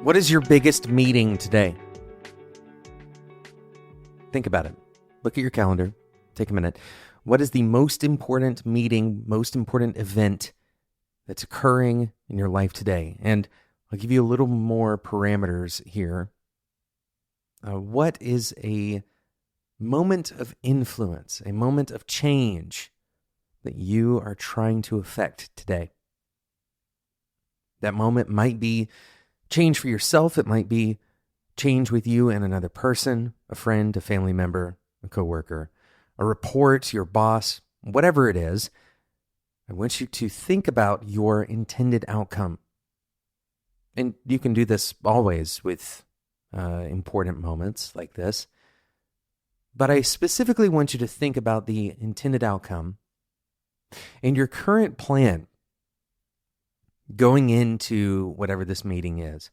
What is your biggest meeting today? Think about it. Look at your calendar. Take a minute. What is the most important meeting, most important event that's occurring in your life today? And I'll give you a little more parameters here. What is a moment of influence, a moment of change that you are trying to affect today? That moment might be change for yourself. It might be change with you and another person, a friend, a family member, a coworker, a report, your boss, whatever it is. I want you to think about your intended outcome. And you can do this always with important moments like this. But I specifically want you to think about the intended outcome and your current plan going into whatever this meeting is.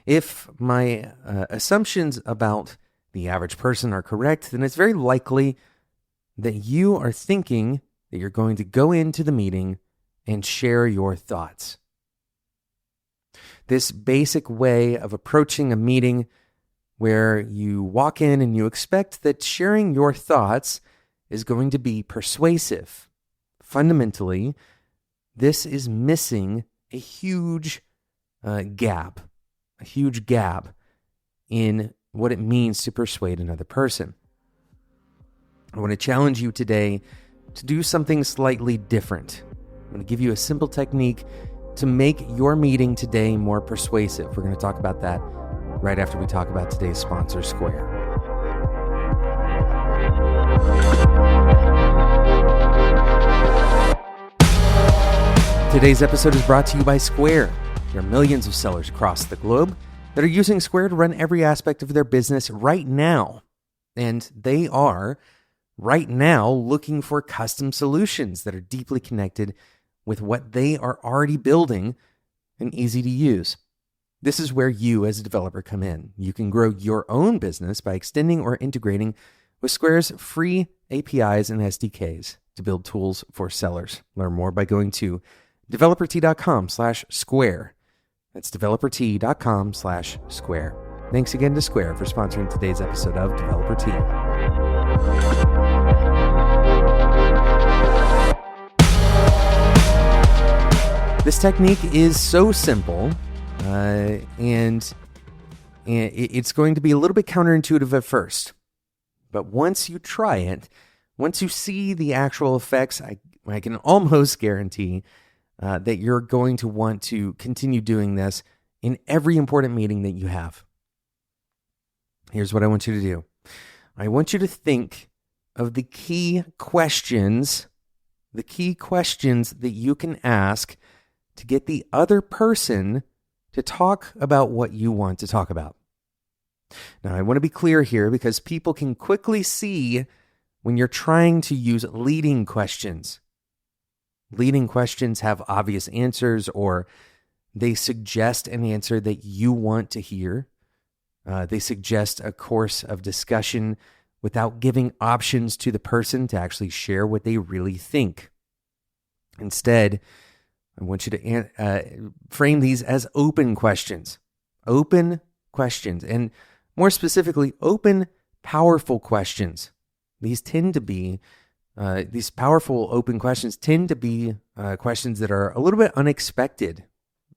If my assumptions about the average person are correct, then it's very likely that you are thinking that you're going to go into the meeting and share your thoughts. This basic way of approaching a meeting where you walk in and you expect that sharing your thoughts is going to be persuasive. Fundamentally, this is missing a huge gap in what it means to persuade another person. I want to challenge you today to do something slightly different. I'm going to give you a simple technique to make your meeting today more persuasive. We're going to talk about that right after we talk about today's sponsor, Square. Today's episode is brought to you by Square. There are millions of sellers across the globe that are using Square to run every aspect of their business right now. And they are right now looking for custom solutions that are deeply connected with what they are already building and easy to use. This is where you as a developer come in. You can grow your own business by extending or integrating with Square's free APIs and SDKs to build tools for sellers. Learn more by going to developert.com/square. That's developert.com/square. Thanks again to Square for sponsoring today's episode of Developer T. This technique is so simple, and it's going to be a little bit counterintuitive at first. But once you try it, once you see the actual effects, I can almost guarantee that you're going to want to continue doing this in every important meeting that you have. Here's what I want you to do. I want you to think of the key questions that you can ask to get the other person to talk about what you want to talk about. Now, I want to be clear here because people can quickly see when you're trying to use leading questions. Leading questions have obvious answers, or they suggest an answer that you want to hear. They suggest a course of discussion without giving options to the person to actually share what they really think. Instead, I want you to frame these as open questions. Open questions, and more specifically, open, powerful questions. These powerful open questions tend to be questions that are a little bit unexpected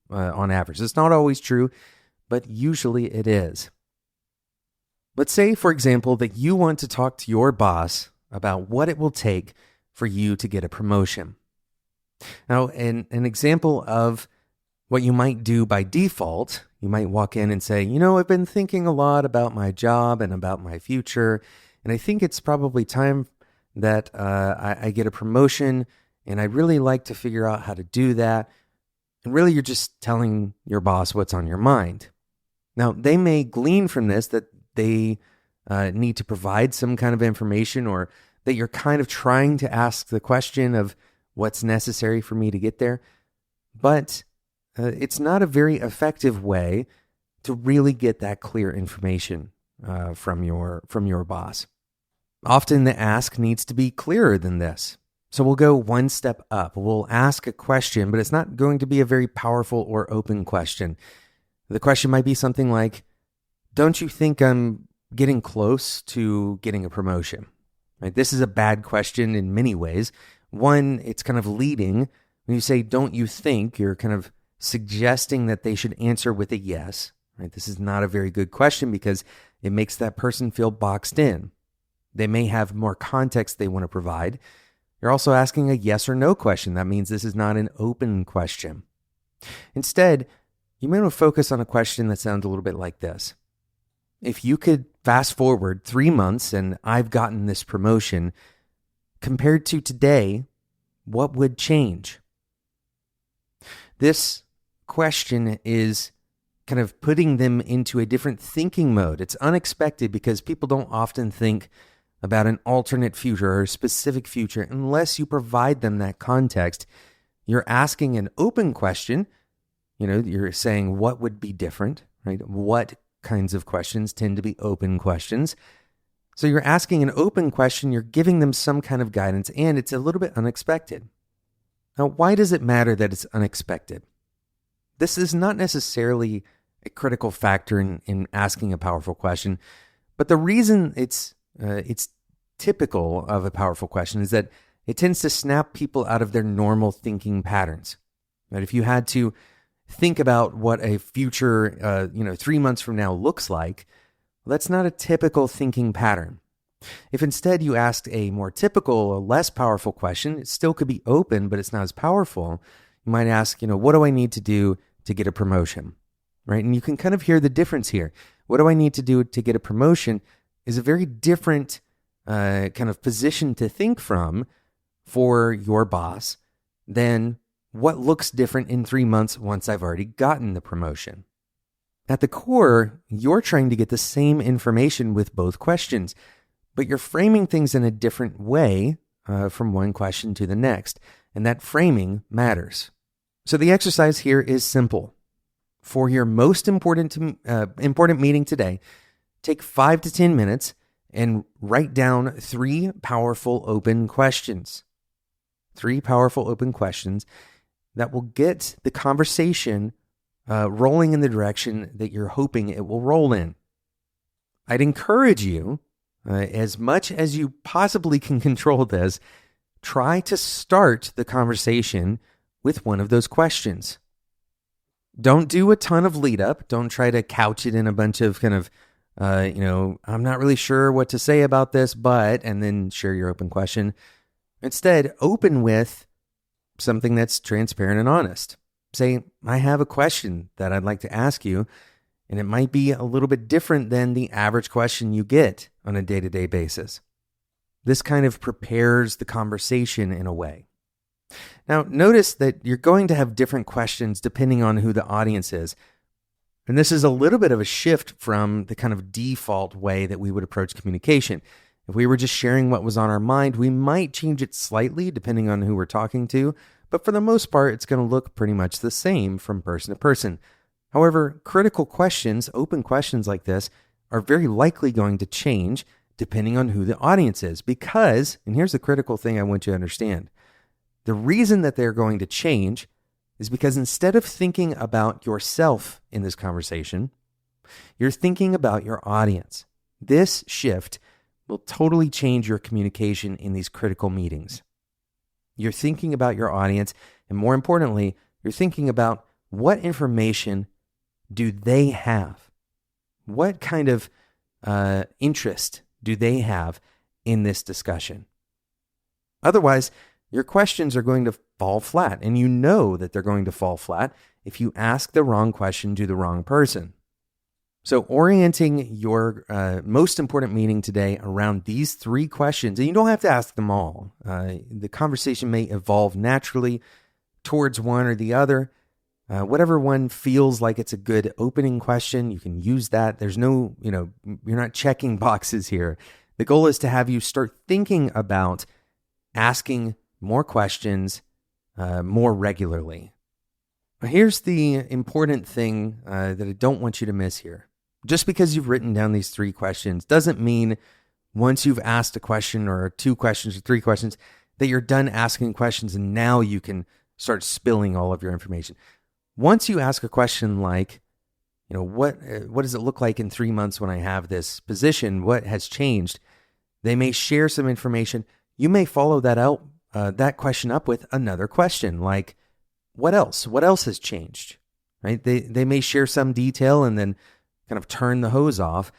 on average. It's not always true, but usually it is. Let's say, for example, that you want to talk to your boss about what it will take for you to get a promotion. Now, an example of what you might do by default, you might walk in and say, I've been thinking a lot about my job and about my future, and I think it's probably time that I get a promotion, and I'd really like to figure out how to do that. And really, you're just telling your boss what's on your mind. Now, they may glean from this that they need to provide some kind of information, or that you're kind of trying to ask the question of what's necessary for me to get there. But it's not a very effective way to really get that clear information from your boss. Often the ask needs to be clearer than this. So we'll go one step up. We'll ask a question, but it's not going to be a very powerful or open question. The question might be something like, don't you think I'm getting close to getting a promotion? Right? This is a bad question in many ways. One, it's kind of leading. When you say, don't you think, you're kind of suggesting that they should answer with a yes. Right? This is not a very good question because it makes that person feel boxed in. They may have more context they want to provide. You're also asking a yes or no question. That means this is not an open question. Instead, you may want to focus on a question that sounds a little bit like this. If you could fast forward 3 months and I've gotten this promotion, compared to today, what would change? This question is kind of putting them into a different thinking mode. It's unexpected because people don't often think about an alternate future or a specific future unless you provide them that context. You're asking an open question. You're saying what would be different, right? What kinds of questions tend to be open questions. So you're asking an open question, you're giving them some kind of guidance, and it's a little bit unexpected. Now, why does it matter that it's unexpected? This is not necessarily a critical factor in asking a powerful question, but the reason it's typical of a powerful question is that it tends to snap people out of their normal thinking patterns. Right? If you had to think about what a future, 3 months from now looks like, well, that's not a typical thinking pattern. If instead you asked a more typical, a less powerful question, it still could be open, but it's not as powerful. You might ask, what do I need to do to get a promotion? Right? And you can kind of hear the difference here. What do I need to do to get a promotion is a very different kind of position to think from for your boss than what looks different in 3 months once I've already gotten the promotion. At the core, you're trying to get the same information with both questions, but you're framing things in a different way from one question to the next, and that framing matters. So the exercise here is simple. For your most important meeting today, take 5 to 10 minutes and write down 3 powerful open questions. 3 powerful open questions that will get the conversation rolling in the direction that you're hoping it will roll in. I'd encourage you, as much as you possibly can control this, try to start the conversation with one of those questions. Don't do a ton of lead up. Don't try to couch it in a bunch of kind of, I'm not really sure what to say about this, but, and then share your open question. Instead, open with something that's transparent and honest. Say, I have a question that I'd like to ask you, and it might be a little bit different than the average question you get on a day-to-day basis. This kind of prepares the conversation in a way. Now, notice that you're going to have different questions depending on who the audience is. And this is a little bit of a shift from the kind of default way that we would approach communication. If we were just sharing what was on our mind, we might change it slightly depending on who we're talking to, but for the most part, it's going to look pretty much the same from person to person. However, critical questions, open questions like this, are very likely going to change depending on who the audience is because, and here's the critical thing I want you to understand, the reason that they're going to change is because instead of thinking about yourself in this conversation, you're thinking about your audience. This shift will totally change your communication in these critical meetings. You're thinking about your audience, and more importantly, you're thinking about what information do they have? What kind of interest do they have in this discussion? Otherwise, your questions are going to fall flat, and you know that they're going to fall flat if you ask the wrong question to the wrong person. So orienting your most important meeting today around these 3 questions, and you don't have to ask them all. The conversation may evolve naturally towards one or the other. Whatever one feels like it's a good opening question, you can use that. There's no, you're not checking boxes here. The goal is to have you start thinking about asking more questions more regularly. Here's the important thing that I don't want you to miss here. Just because you've written down these 3 questions doesn't mean once you've asked a question or 2 questions or 3 questions that you're done asking questions and now you can start spilling all of your information. Once you ask a question like, what does it look like in 3 months when I have this position? What has changed? They may share some information. You may follow that question up with another question, like, what else? What else has changed? Right? They may share some detail and then kind of turn the hose off,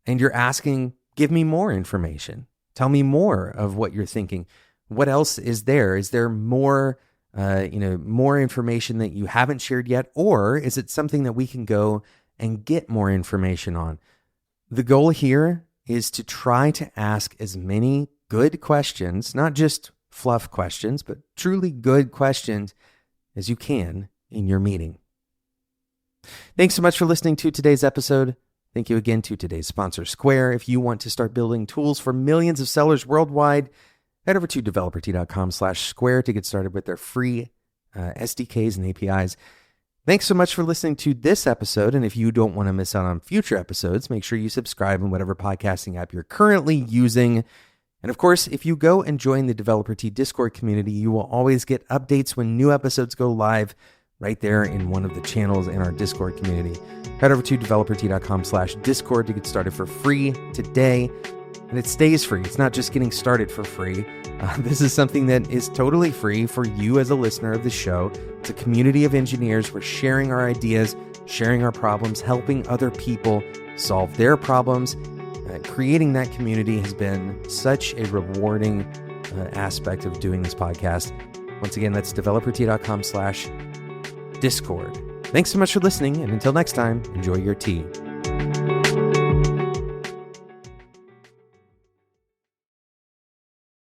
and you're asking, give me more information. Tell me more of what you're thinking. What else is there? Is there more, more information that you haven't shared yet? Or is it something that we can go and get more information on? The goal here is to try to ask as many good questions, not just fluff questions, but truly good questions as you can in your meeting. Thanks so much for listening to today's episode. Thank you again to today's sponsor, Square. If you want to start building tools for millions of sellers worldwide, head over to developert.com/square to get started with their free SDKs and APIs. Thanks so much for listening to this episode. And if you don't want to miss out on future episodes, make sure you subscribe in whatever podcasting app you're currently using. And of course, if you go and join the Developer T Discord community, you will always get updates when new episodes go live right there in one of the channels in our Discord community. Head over to developert.com/discord to get started for free today. And it stays free. It's not just getting started for free. This is something that is totally free for you as a listener of the show. It's a community of engineers. We're sharing our ideas, sharing our problems, helping other people solve their problems. Creating that community has been such a rewarding aspect of doing this podcast. Once again, that's developert.com/discord. Thanks so much for listening, and until next time, enjoy your tea.